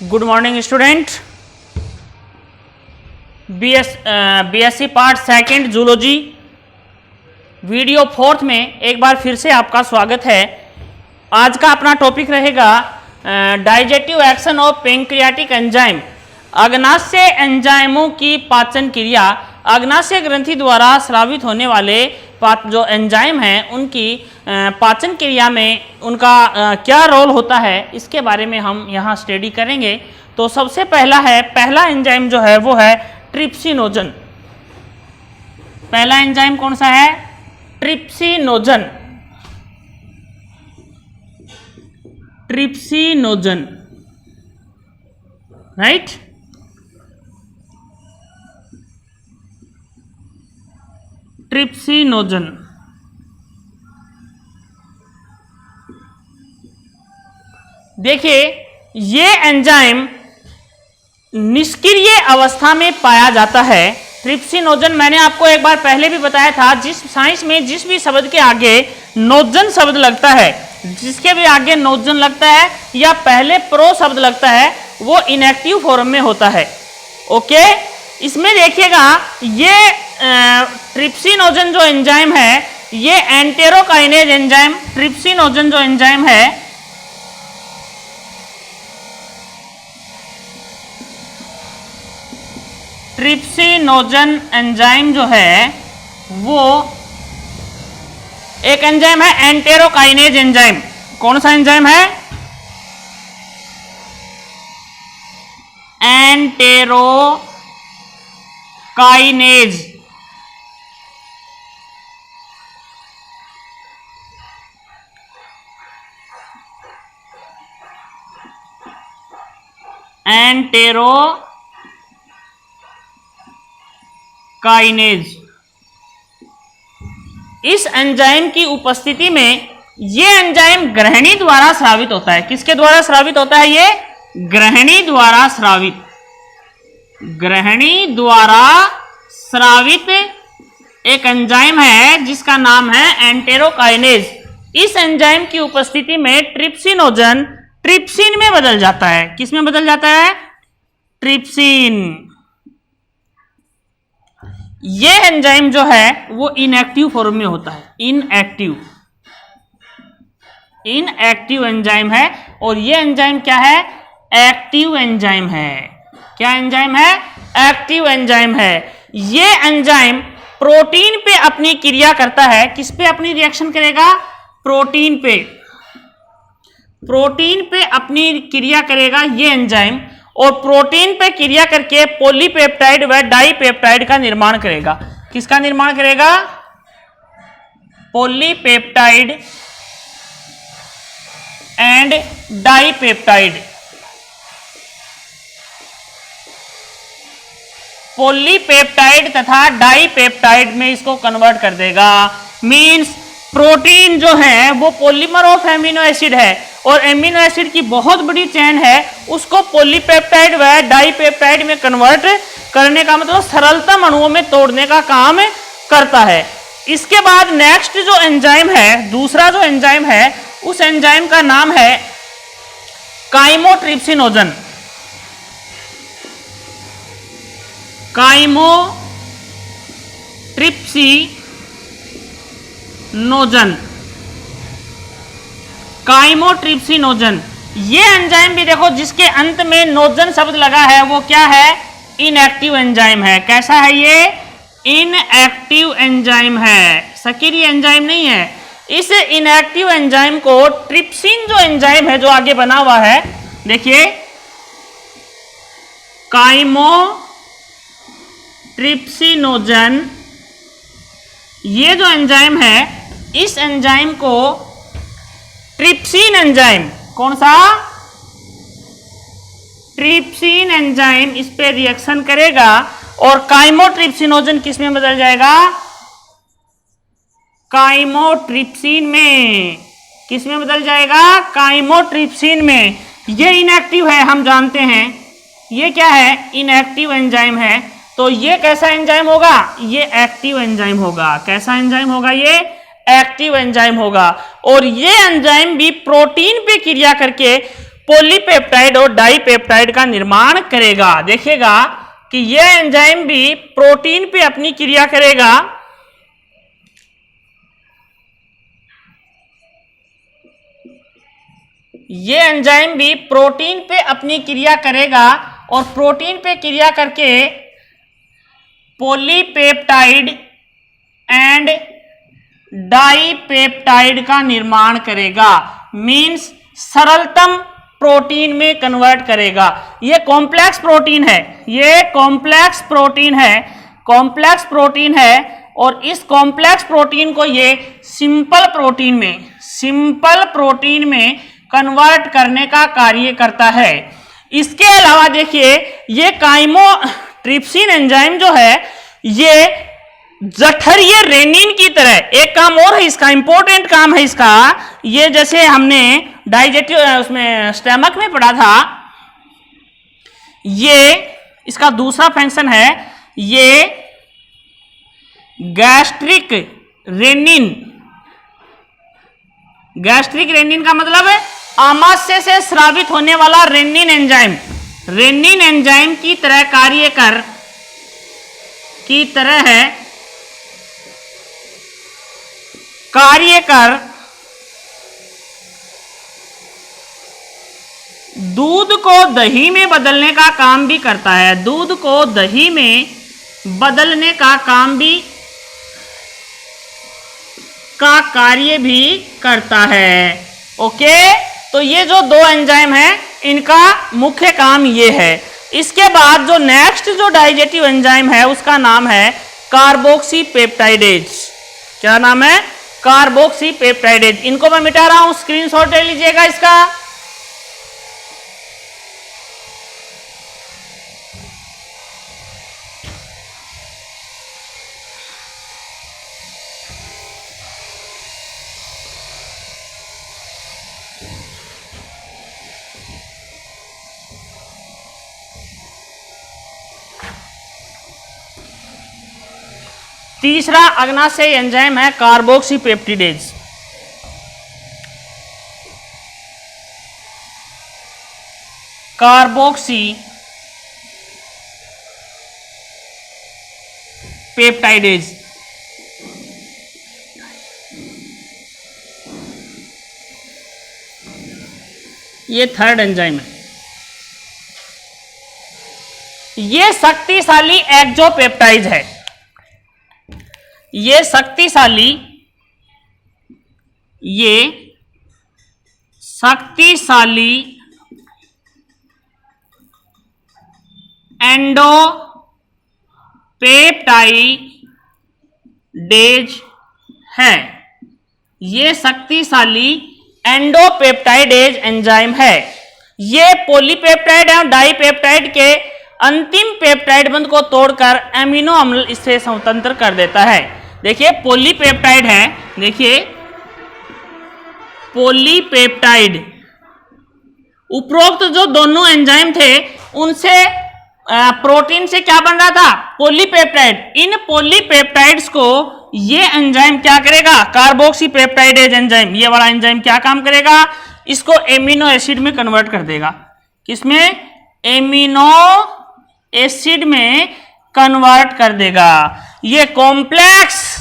Good morning student. BSc part second zoology video fourth में एक बार फिर से आपका स्वागत है। आज का अपना टॉपिक रहेगा digestive action of pancreatic enzyme. अग्नाशय एंजाइमों की पाचन क्रिया। अग्नाशय ग्रंथि द्वारा स्रावित होने वाले जो एंजाइम हैं उनकी पाचन क्रिया में उनका क्या रोल होता है, इसके बारे में हम यहाँ स्टडी करेंगे। तो सबसे पहला एंजाइम जो है वो है ट्रिप्सिनोजन। पहला एंजाइम कौन सा है? ट्रिप्सिनोजन। Trypsinogen, right. ट्रिप्सिनोजन देखिए, ये एंजाइम निष्क्रिय अवस्था में पाया जाता है। ट्रिप्सिनोजन मैंने आपको एक बार पहले भी बताया था, जिस साइंस में जिस भी शब्द के आगे नोजन शब्द लगता है, जिसके भी आगे नोजन लगता है या पहले प्रो शब्द लगता है, वो इनएक्टिव फॉर्म में होता है। ओके, इसमें देखिएगा ये ट्रिप्सिनोजन जो एंजाइम है, ये एंटेरोकाइनेज एंजाइम ट्रिप्सिनोजन जो एंजाइम है, ट्रिप्सिनोजन एंजाइम जो है वो एक एंजाइम है एंटेरोकाइनेज एंजाइम। कौन सा एंजाइम है? एंटेरोकाइनेज। एंटेरोकाइनेज। इस एंजाइम की उपस्थिति में ये एंजाइम ग्रहणी द्वारा स्रावित होता है। किसके द्वारा स्रावित होता है? ये ग्रहणी द्वारा स्रावित। ग्रहणी द्वारा स्रावित एक एंजाइम है जिसका नाम है एंटेरोकाइनेज। इस एंजाइम की उपस्थिति में ट्रिप्सिनोजन ट्रिप्सिन में बदल जाता है। किस में बदल जाता है? ट्रिप्सिन। ये एंजाइम जो है वो इनएक्टिव फॉर्म में होता है। इनएक्टिव एंजाइम है। और ये एंजाइम क्या है? एक्टिव एंजाइम है। क्या एंजाइम है? एक्टिव एंजाइम है। ये एंजाइम प्रोटीन पे अपनी क्रिया करता है। किस पे अपनी रिएक्शन करेगा? प्रोटीन पे। प्रोटीन पे अपनी क्रिया करेगा ये एंजाइम, और प्रोटीन पे क्रिया करके पॉलीपेप्टाइड व डाइपेप्टाइड का निर्माण करेगा। किसका निर्माण करेगा? Polypeptide and dipeptide. पॉलीपेप्टाइड तथा डाइपेप्टाइड में इसको कन्वर्ट कर देगा। मींस प्रोटीन जो है वो पॉलीमर ऑफ एमिनो एसिड है, और एमिनो एसिड की बहुत बड़ी चेन है, उसको पॉलीपेप्टाइड व डाइपेप्टाइड में कन्वर्ट करने का मतलब सरलतम अणुओं में तोड़ने का काम करता है। इसके बाद नेक्स्ट जो एंजाइम है, दूसरा जो एंजाइम है, उस एंजाइम का नाम है काइमोट्रिप्सिनोजन। काइमोट्रिप्सिनोजन। काइमोट्रिप्सिनोजन ये एंजाइम भी देखो, जिसके अंत में नोजन शब्द लगा है, वो क्या है? इनएक्टिव एंजाइम है। कैसा है ये? इनएक्टिव एंजाइम है, सक्रिय एंजाइम नहीं है। इस इनएक्टिव एंजाइम को ट्रिप्सिन जो एंजाइम है जो आगे बना हुआ है, देखिए काइमोट्रिप्सिनोजन, ये जो एंजाइम है, इस एंजाइम को ट्रिप्सिन एंजाइम, कौन सा? ट्रिप्सिन एंजाइम इस पे रिएक्शन करेगा, और काइमोट्रिप्सिनोजन किस में बदल जाएगा? काइमोट्रिप्सिन में। किस में बदल जाएगा? काइमोट्रिप्सिन में। ये इनएक्टिव है, हम जानते हैं। ये क्या है? इनएक्टिव एंजाइम है। तो ये कैसा एंजाइम होगा? ये एक्टिव एंजाइम होगा। कैसा एंजाइम होगा? ये एक्टिव एंजाइम होगा। और ये एंजाइम भी प्रोटीन पे क्रिया करके पॉलीपेप्टाइड और डाईपेप्टाइड का निर्माण करेगा। देखिएगा कि यह एंजाइम भी प्रोटीन पे अपनी क्रिया करेगा। ये एंजाइम भी प्रोटीन पे अपनी क्रिया करेगा और प्रोटीन पे क्रिया करके पॉलीपेप्टाइड एंड डाईपेप्टाइड का निर्माण करेगा, मींस सरलतम प्रोटीन में कन्वर्ट करेगा। ये कॉम्प्लेक्स प्रोटीन है, ये कॉम्प्लेक्स प्रोटीन है, कॉम्प्लेक्स प्रोटीन है और इस कॉम्प्लेक्स प्रोटीन को ये सिंपल प्रोटीन में कन्वर्ट करने का कार्य करता है। इसके अलावा देखिए ये काइमोट्रिप्सिन एंजाइम जो है ये जठरीय रेनिन की तरह एक काम और है, इसका इंपॉर्टेंट काम है इसका। ये जैसे हमने डाइजेटिव उसमें स्टमक में पढ़ा था, ये इसका दूसरा फंक्शन है, ये गैस्ट्रिक रेनिन का मतलब है आमाशय से स्रावित होने वाला रेनिन एंजाइम की तरह कार्य कर दूध को दही में बदलने का काम भी करता है, दूध को दही में बदलने का काम भी का कार्य भी करता है। ओके, तो ये जो दो एंजाइम है इनका मुख्य काम ये है। इसके बाद जो नेक्स्ट जो डाइजेटिव एंजाइम है उसका नाम है कार्बोक्सीपेप्टाइडेज। क्या नाम है? कार्बोक्सीपेप्टाइडेज। इनको मैं मिटा रहा हूं, स्क्रीनशॉट ले लीजिएगा इसका। तीसरा अग्नाशय एंजाइम है कार्बोक्सीपेप्टिडेज। कार्बोक्सीपेप्टाइडेज ये थर्ड एंजाइम है। ये शक्तिशाली एक्सोपेप्टाइड है, ये शक्तिशाली एंडोपेप्टाइडेज है, ये शक्तिशाली एंडोपेप्टाइडेज एंजाइम है। ये पॉलीपेप्टाइड और डाईपेप्टाइड के अंतिम पेप्टाइड बंध को तोड़कर एमिनो अम्ल से स्वतंत्र कर देता है। देखिए पॉलीपेप्टाइड है, देखिए पॉलीपेप्टाइड, उपरोक्त जो दोनों एंजाइम थे उनसे प्रोटीन से क्या बन रहा था? पॉलीपेप्टाइड। इन पॉलीपेप्टाइड्स को ये एंजाइम क्या करेगा? कार्बोक्सीपेप्टाइडेज एंजाइम, ये वाला एंजाइम क्या काम करेगा? इसको एमिनो एसिड में कन्वर्ट कर देगा। किसमें? एमिनो एसिड में कन्वर्ट कर देगा। ये कॉम्प्लेक्स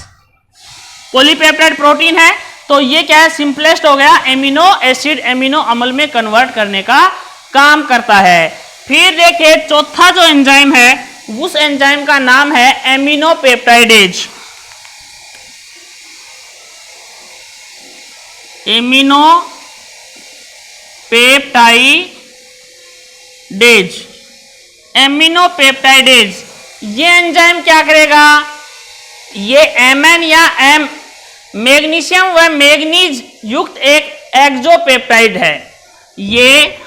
पॉलीपेप्टाइड प्रोटीन है, तो ये क्या है? सिंपलेस्ट हो गया, एमिनो एसिड एमिनो अम्ल में कन्वर्ट करने का काम करता है। फिर देखिए चौथा जो एंजाइम है उस एंजाइम का नाम है एमिनोपेप्टाइडेज। एमिनोपेप्टाइडेज ये एंजाइम क्या करेगा? ये एमएन या एम मैग्नीशियम व मैग्नीज युक्त एक एक्सोपेप्टाइड है। ये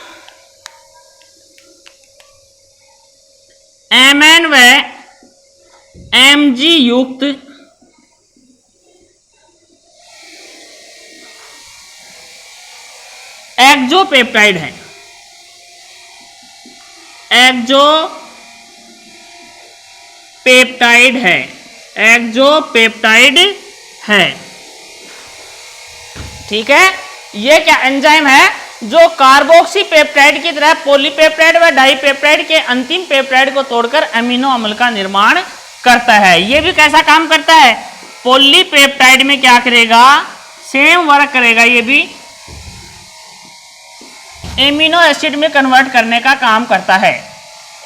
एमएन व एमजी युक्त एक्सोपेप्टाइड है, एक्सोपेप्टाइड है। ठीक है, ये क्या एंजाइम है? जो कार्बोक्सी पेप्टाइड की तरह पॉलीपेप्टाइड व डाइपेप्टाइड के अंतिम पेप्टाइड को तोड़कर अमीनो अम्ल का निर्माण करता है। ये भी कैसा काम करता है? पॉलीपेप्टाइड में क्या करेगा? सेम वर्क करेगा। ये भी एमिनो एसिड में कन्वर्ट करने का काम करता है।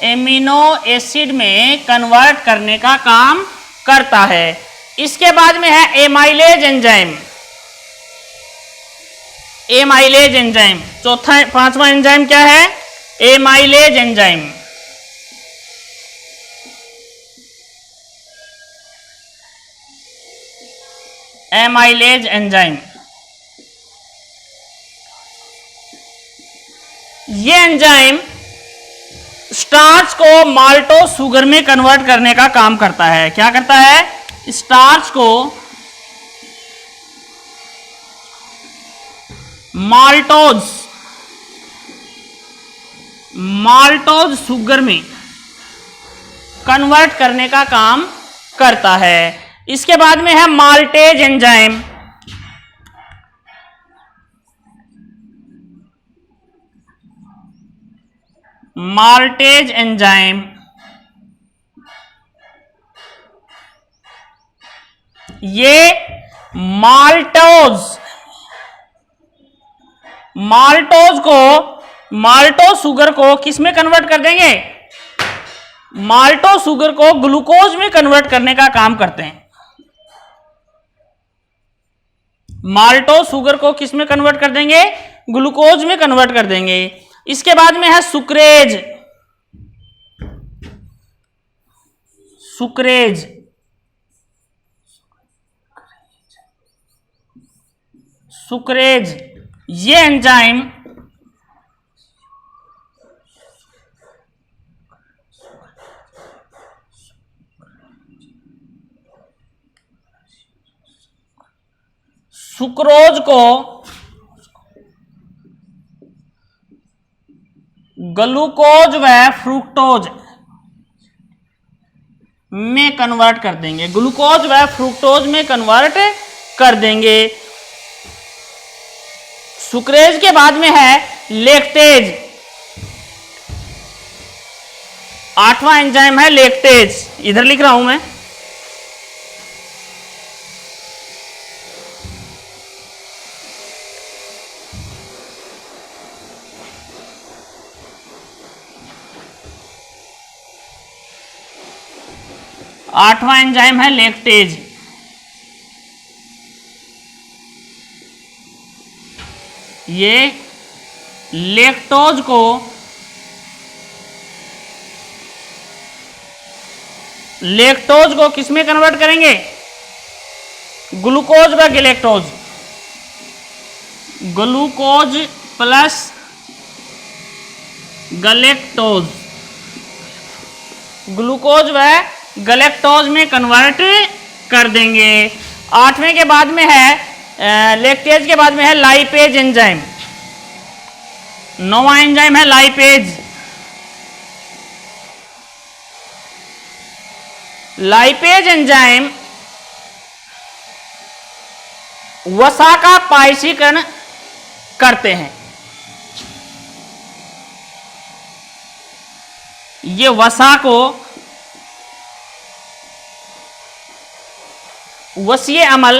एमिनो एसिड में कन्वर्ट करने का काम करता है। इसके बाद में है एमाइलेज एंजाइम। एमाइलेज एंजाइम पांचवा एंजाइम क्या है? Amylase enzyme. एमाइलेज एंजाइम ये एंजाइम स्टार्च को माल्टोज शुगर में कन्वर्ट करने का काम करता है। क्या करता है? स्टार्च को माल्टोज शुगर में कन्वर्ट करने का काम करता है। इसके बाद में है माल्टेज एंजाइम। माल्टेज एंजाइम ये माल्टोज शुगर को किस में कन्वर्ट कर देंगे? माल्टोज शुगर को ग्लूकोज में कन्वर्ट करने का काम करते हैं। माल्टोज शुगर को किस में कन्वर्ट कर देंगे? ग्लूकोज में कन्वर्ट कर देंगे। इसके बाद में है सुक्रेज। ये एंजाइम सुक्रोज को ग्लूकोज व फ्रुक्टोज में कन्वर्ट कर देंगे। ग्लूकोज व फ्रुक्टोज में कन्वर्ट कर देंगे। सुक्रेज के बाद में है लेक्टेज। आठवां एंजाइम है लेक्टेज। इधर लिख रहा हूं मैं। आठवां एंजाइम है लेक्टेज। ये लेक्टोज को किस में कन्वर्ट करेंगे? ग्लूकोज व galactose. Glucose plus galactose, glucose व गैलेक्टोज में कन्वर्ट कर देंगे। आठवें के बाद में है लेक्टेज के बाद में है लाइपेज एंजाइम। नौवां एंजाइम है लाइपेज। लाइपेज एंजाइम वसा का पायसीकरण करते हैं। ये वसा को वसीय अमल,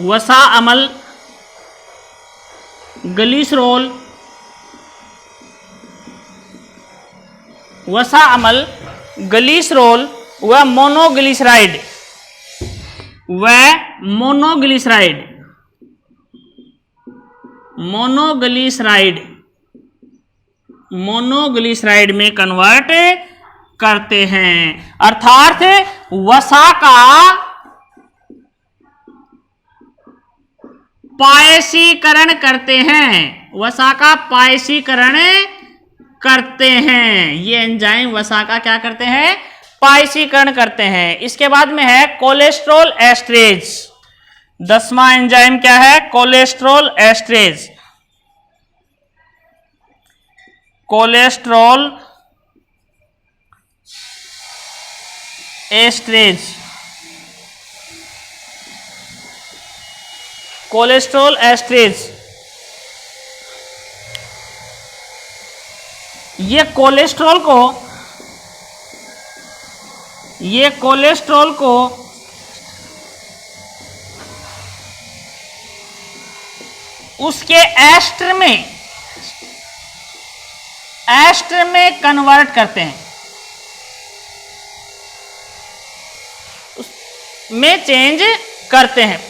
वसा अमल, ग्लिसरॉल, वसा अमल, ग्लिसरॉल व मोनोग्लिसराइड मोनोग्लिसराइड में कन्वर्ट करते हैं। अर्थात वसा का पायसीकरण करते हैं। वसा का पायसीकरण करते हैं। ये एंजाइम वसा का क्या करते हैं? पायसीकरण करते हैं। इसके बाद में है कोलेस्ट्रॉल एस्टरेज। 10वां एंजाइम क्या है? Cholesterol esterase. Cholesterol esterase cholesterol esterase, ये कोलेस्ट्रॉल को उसके एस्टर में कन्वर्ट करते हैं, में चेंज करते हैं।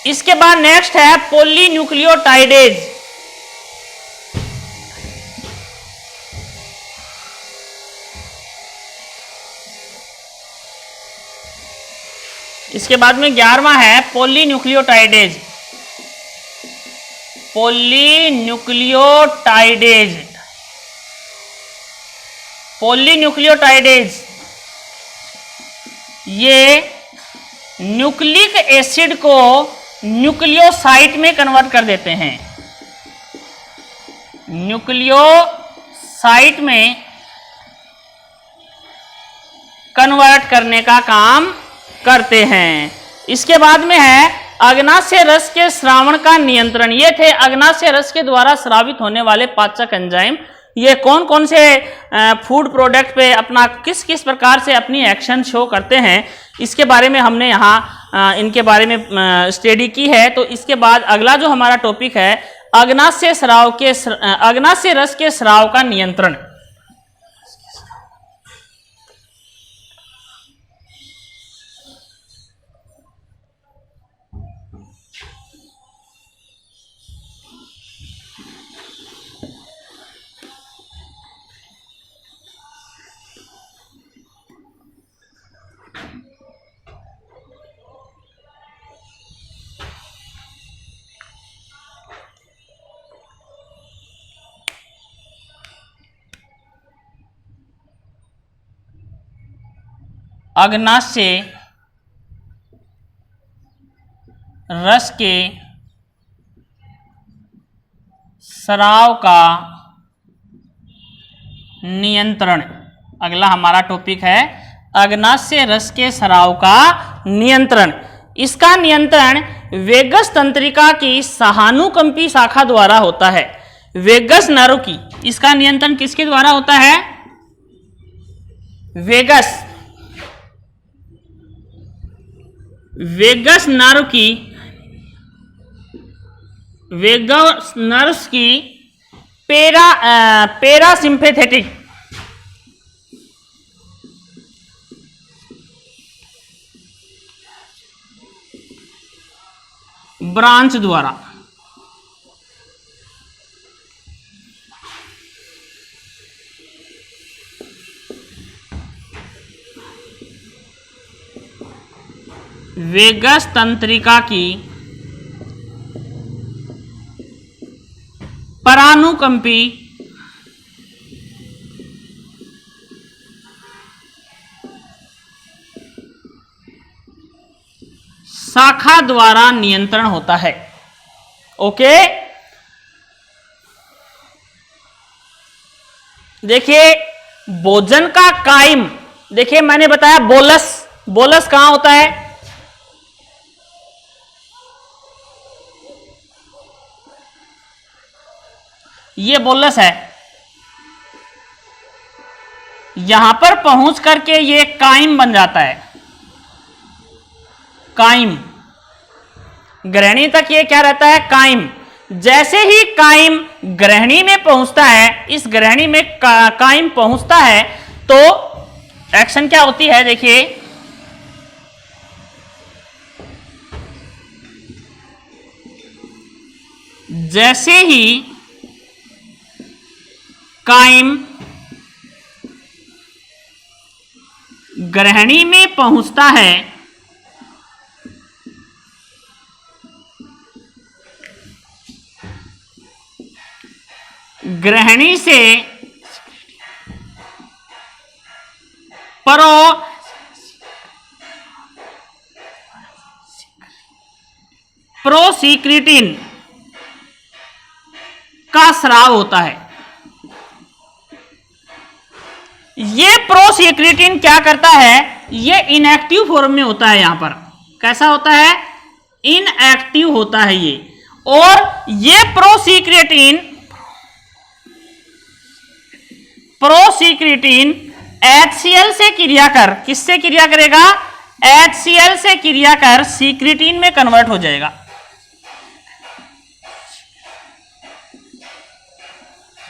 इसके बाद नेक्स्ट है पॉलीन्यूक्लियोटाइडेज। इसके बाद में 11वां है पॉलीन्यूक्लियोटाइडेज। पॉलीन्यूक्लियोटाइडेज ये न्यूक्लिक एसिड को न्यूक्लियोसाइड में कन्वर्ट कर देते हैं, न्यूक्लियोसाइड में कन्वर्ट करने का काम करते हैं। इसके बाद में है अग्नाशय रस के स्रावण का नियंत्रण। ये थे अग्नाशय रस के द्वारा स्रावित होने वाले पाचक एंजाइम। ये कौन कौन से फूड प्रोडक्ट पे अपना किस किस प्रकार से अपनी एक्शन शो करते हैं, इसके बारे में हमने यहाँ इनके बारे में स्टडी की है। तो इसके बाद अगला जो हमारा टॉपिक है अग्नाशय रस के स्राव का नियंत्रण। अग्नाशय रस के स्राव का नियंत्रण अगला हमारा टॉपिक है। अग्नाशय रस के स्राव का नियंत्रण। इसका नियंत्रण वेगस तंत्रिका की सहानुकंपी शाखा द्वारा होता है। वेगस नर्व की इसका नियंत्रण किसके द्वारा होता है? वेगस नर्व की पैरासिम्पैथेटिक ब्रांच द्वारा वेगस तंत्रिका की परानुकंपी शाखा द्वारा नियंत्रण होता है। ओके, देखिए भोजन का काइम, देखिए मैंने बताया बोलस कहां होता है? ये बोलस है, यहां पर पहुंच करके ये काइम बन जाता है। काइम ग्रहणी तक ये क्या रहता है? काइम। जैसे ही काइम ग्रहणी में पहुंचता है, इस ग्रहणी में काइम पहुंचता है तो एक्शन क्या होती है? देखिए जैसे ही काइम ग्रहणी में पहुंचता है ग्रहणी से प्रोसीक्रिटिन का स्राव होता है। ये प्रोसीक्रिटिन क्या करता है? ये इनएक्टिव फॉर्म में होता है। यहां पर कैसा होता है? इनएक्टिव होता है ये। और ये प्रोसीक्रेटिन HCl से क्रिया कर, किससे क्रिया करेगा? HCl से क्रिया कर सीक्रेटिन में कन्वर्ट हो जाएगा।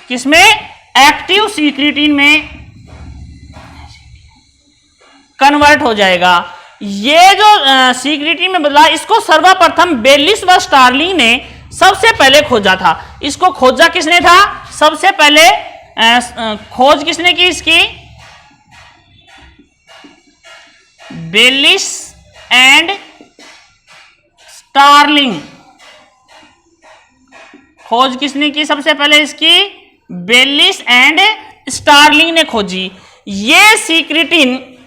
किसमें? एक्टिव सीक्रेटिन में कन्वर्ट हो जाएगा। ये जो सीक्रेटिन में बदला, इसको सर्वप्रथम बेलिस व स्टार्लिंग ने सबसे पहले खोजा था। इसको खोजा किसने था? सबसे पहले खोज किसने की इसकी? Bayliss and Starling. खोज किसने की सबसे पहले इसकी? बेलिस एंड स्टार्लिंग ने खोजी। ये सीक्रेटिन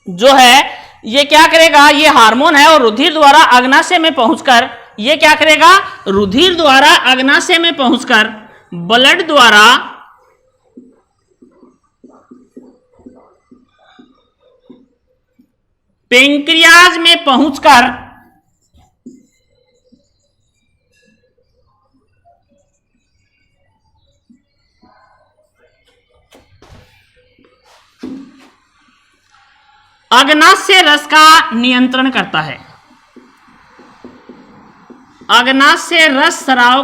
जो है ये क्या करेगा? ये हार्मोन है और रुधिर द्वारा अग्नाशय में पहुंचकर ये क्या करेगा? रुधिर द्वारा अग्नाशय में पहुंचकर ब्लड द्वारा पेंक्रियाज में पहुंचकर अग्नाशय रस का नियंत्रण करता है। अग्नाशय रस स्राव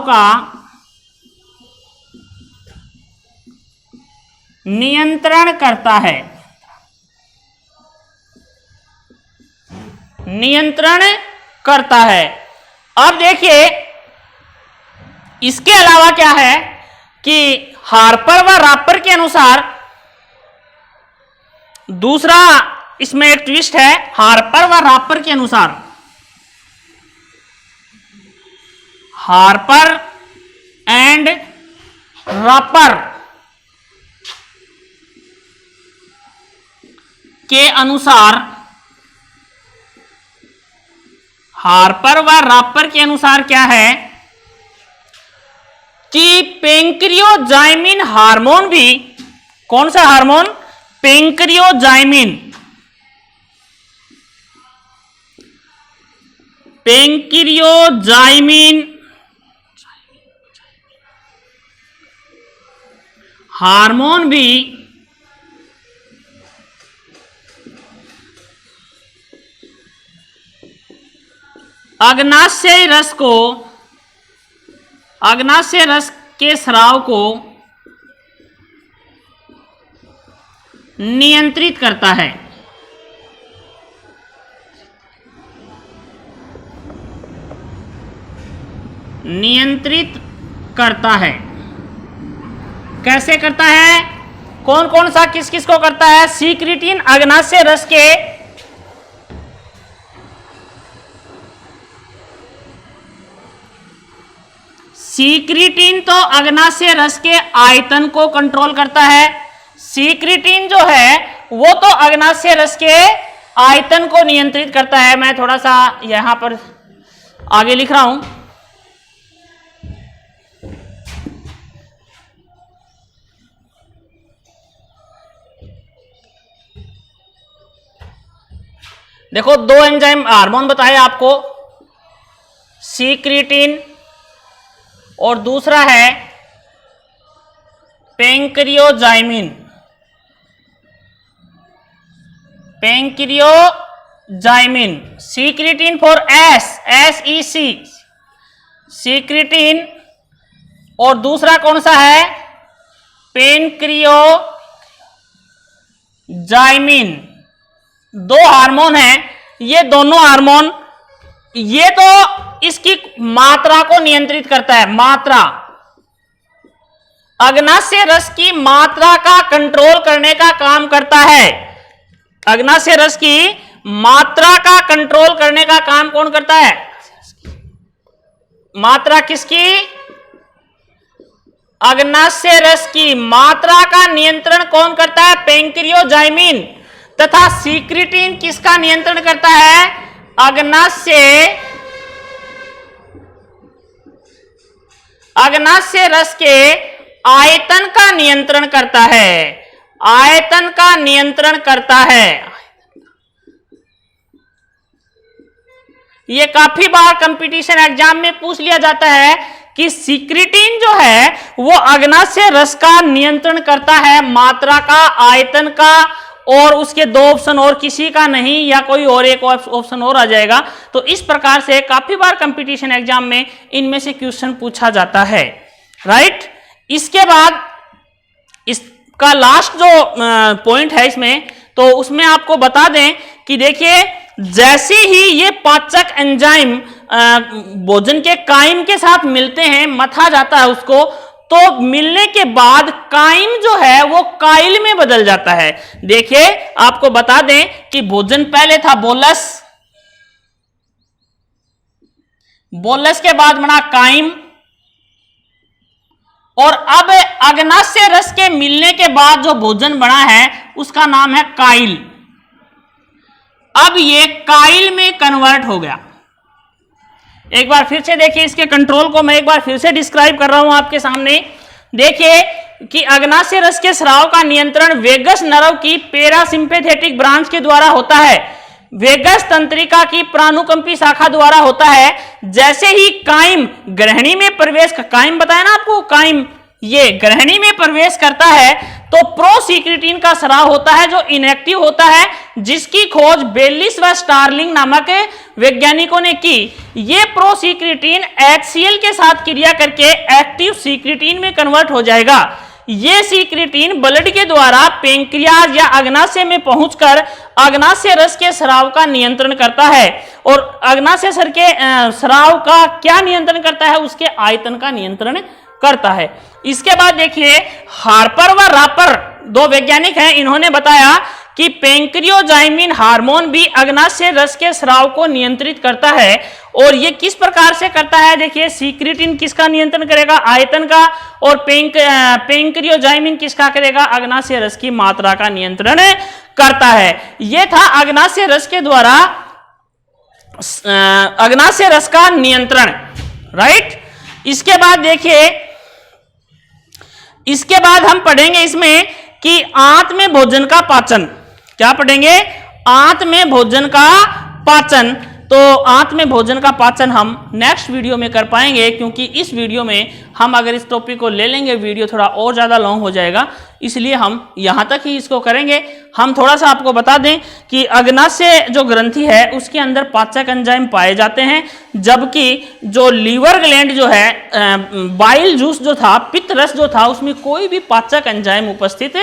का नियंत्रण करता है। अब देखिए इसके अलावा क्या है कि हार्पर व रापर के अनुसार दूसरा इसमें एक ट्विस्ट है। हार्पर व रापर के अनुसार, हार्पर एंड रापर के अनुसार, हार्पर व रापर के अनुसार क्या है कि पेंक्रियोजाइमिन हार्मोन भी, कौन सा हार्मोन? पेंक्रियोजाइमिन। पेंक्रियोजाइमिन हार्मोन भी अग्नाशय रस के स्राव को नियंत्रित करता है। कैसे करता है? कौन कौन सा किस किस को करता है? सीक्रेटिन अग्नाशय रस के सीक्रेटिन तो अग्नाशय रस के आयतन को कंट्रोल करता है। सीक्रेटिन जो है वो तो अग्नाशय रस के आयतन को नियंत्रित करता है। मैं थोड़ा सा यहां पर आगे लिख रहा हूं। देखो दो एंजाइम हार्मोन बताए आपको, सीक्रेटिन और दूसरा है पेंक्रियोजाइमिन। सीक्रेटिन फॉर SEC सीक्रेटिन, और दूसरा कौन सा है? पेंक्रियोजाइमिन। दो हार्मोन हैं। ये दोनों हार्मोन, ये तो इसकी मात्रा को नियंत्रित करता है। मात्रा, अग्नाशय रस की मात्रा का कंट्रोल करने का काम करता है। अग्नाशय रस की मात्रा का कंट्रोल करने का काम कौन करता है? मात्रा किसकी? अग्नाशय रस की मात्रा का नियंत्रण कौन करता है? पेंक्रियोजाइमिन। तथा सीक्रेटिन किसका नियंत्रण करता है? अग्नाशय रस के आयतन का नियंत्रण करता है। ये काफी बार कंपटीशन एग्जाम में पूछ लिया जाता है कि सिक्रिटीन जो है वो अग्नाशय रस का नियंत्रण करता है, मात्रा का, आयतन का, और उसके दो ऑप्शन और किसी का नहीं, या कोई और एक ऑप्शन और आ जाएगा। तो इस प्रकार से काफी बार कंपटीशन एग्जाम में इनमें से क्वेश्चन पूछा जाता है, राइट। इसके बाद इसका लास्ट जो पॉइंट है इसमें, तो उसमें आपको बता दें कि देखिए जैसे ही ये पाचक एंजाइम भोजन के काइम के साथ मिलते हैं, मथा जाता है उसको, तो मिलने के बाद काइम जो है वो काइल में बदल जाता है। देखिए आपको बता दें कि भोजन पहले था बोलस, बोलस के बाद बना काइम, और अब अग्नाशय रस के मिलने के बाद जो भोजन बना है उसका नाम है काइल। अब ये काइल में कन्वर्ट हो गया। एक बार फिर से देखिए, इसके कंट्रोल को मैं एक बार फिर से डिस्क्राइब कर रहा हूं आपके सामने। देखिए कि अग्नाशय रस के स्राव का नियंत्रण वेगस नर्व की पैरासिम्पैथेटिक ब्रांच के द्वारा होता है, वेगस तंत्रिका की प्राणुकंपी शाखा द्वारा होता है। जैसे ही काइम ग्रहणी में प्रवेश, काइम बताया ना आपको, काइम ये ग्रहणी में प्रवेश करता है तो प्रोसिक्रिटीन का स्राव होता है जो इनएक्टिव होता है, जिसकी खोज बेलिस व स्टार्लिंग नामक वैज्ञानिकों ने की। ये प्रोसिक्रिटीन HCl के साथ क्रिया करके एक्टिव सिक्रिटीन में कन्वर्ट हो जाएगा। ये सिक्रिटीन ब्लड के द्वारा पेंक्रियाज या अग्नाशय में पहुंचकर अग्नाशय रस के स्राव का नियंत्रण करता है। और अग्नाशय रस के स्राव का क्या नियंत्रण करता है? उसके आयतन का नियंत्रण करता है। इसके बाद देखिए हार्पर व रापर दो वैज्ञानिक हैं, इन्होंने बताया कि पेंक्रियोजाइमिन हार्मोन भी अग्नाशय रस के स्राव को नियंत्रित करता है। और ये किस प्रकार से करता है? देखिए सिक्रिटीन किसका नियंत्रण करेगा? आयतन का। और पेंक्रियोजाइमिन किसका करेगा? अग्नाशय रस की मात्रा का नियंत्रण करता है। यह था अग्नाशय रस के द्वारा अग्नाशय रस का नियंत्रण, राइट। इसके बाद देखिए, इसके बाद हम पढ़ेंगे इसमें कि आंत में भोजन का पाचन। क्या पढ़ेंगे? आंत में भोजन का पाचन। तो आंत में भोजन का पाचन हम नेक्स्ट वीडियो में कर पाएंगे, क्योंकि इस वीडियो में हम अगर इस टॉपिक को ले लेंगे वीडियो थोड़ा और ज़्यादा लॉन्ग हो जाएगा, इसलिए हम यहाँ तक ही इसको करेंगे। हम थोड़ा सा आपको बता दें कि अग्नाशय जो ग्रंथि है उसके अंदर पाचक एंजाइम पाए जाते हैं, जबकि जो लीवर ग्लैंड जो है, बाइल जूस जो था, पित्त रस जो था, उसमें कोई भी पाचक एंजाइम उपस्थित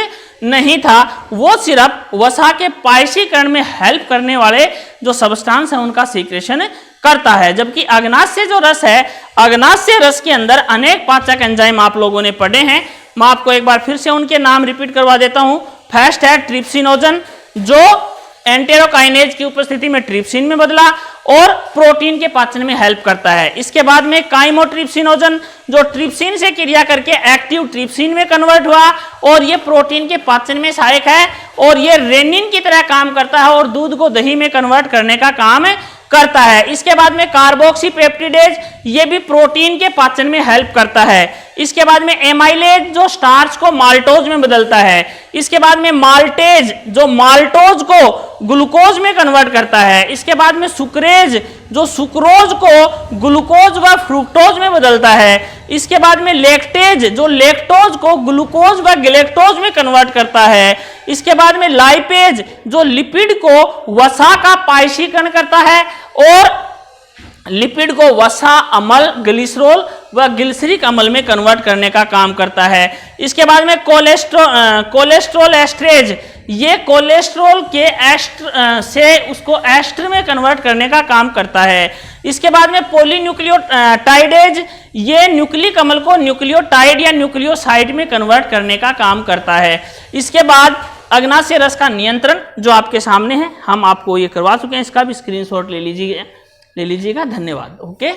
नहीं था। वो सिर्फ वसा के पायसीकरण में हेल्प करने वाले जो सब्सटेंस है उनका सीक्रेशन करता है। जबकि अग्नाशय जो रस है, अग्नाशय रस के अंदर अनेक पाचक एंजाइम आप लोगों ने पढ़े हैं। मैं आपको एक बार फिर से उनके नाम रिपीट करवा देता हूं। फर्स्ट है ट्रिप्सिनोजन, जो एंटेरोकाइनेज की उपस्थिति में ट्रिप्सिन में बदला और प्रोटीन के पाचन में हेल्प करता है। इसके बाद में काइमोट्रिप्सिनोजन, जो ट्रिप्सिन से क्रिया करके एक्टिव ट्रिप्सिन में कन्वर्ट हुआ और ये प्रोटीन के पाचन में सहायक है, और ये रेनिन की तरह काम करता है और दूध को दही में कन्वर्ट करने का काम करता है। इसके बाद में कार्बोक्सीपेप्टिडेज, ये भी प्रोटीन के पाचन में हेल्प करता है। इसके बाद में एमाइलेज, जो स्टार्च को माल्टोज में बदलता है। इसके बाद में माल्टेज, जो माल्टोज को ग्लूकोज में कन्वर्ट करता है। इसके बाद में सुक्रेज, जो सुक्रोज को ग्लूकोज व फ्रुक्टोज में बदलता है। इसके बाद में लैक्टेज, जो लैक्टोज को ग्लूकोज व गैलेक्टोज में कन्वर्ट करता है। इसके बाद में लाइपेज, जो लिपिड को वसा का पायसीकरण करता है और लिपिड को वसा, अम्ल, ग्लिसरॉल व ग्लिसरिक अम्ल में कन्वर्ट करने का काम करता है। इसके बाद में कोलेस्ट्रॉल एस्ट्रेज, ये कोलेस्ट्रॉल के एस्टर से उसको एस्टर में कन्वर्ट करने का काम करता है। इसके बाद में पॉलीन्यूक्लियोटाइडेज, ये न्यूक्लिक अम्ल को न्यूक्लियोटाइड या न्यूक्लियोसाइड में कन्वर्ट करने का काम करता है। इसके बाद अग्नाशय रस का नियंत्रण जो आपके सामने है, हम आपको ये करवा चुके हैं, इसका भी स्क्रीनशॉट ले लीजिएगा। धन्यवाद। ओके।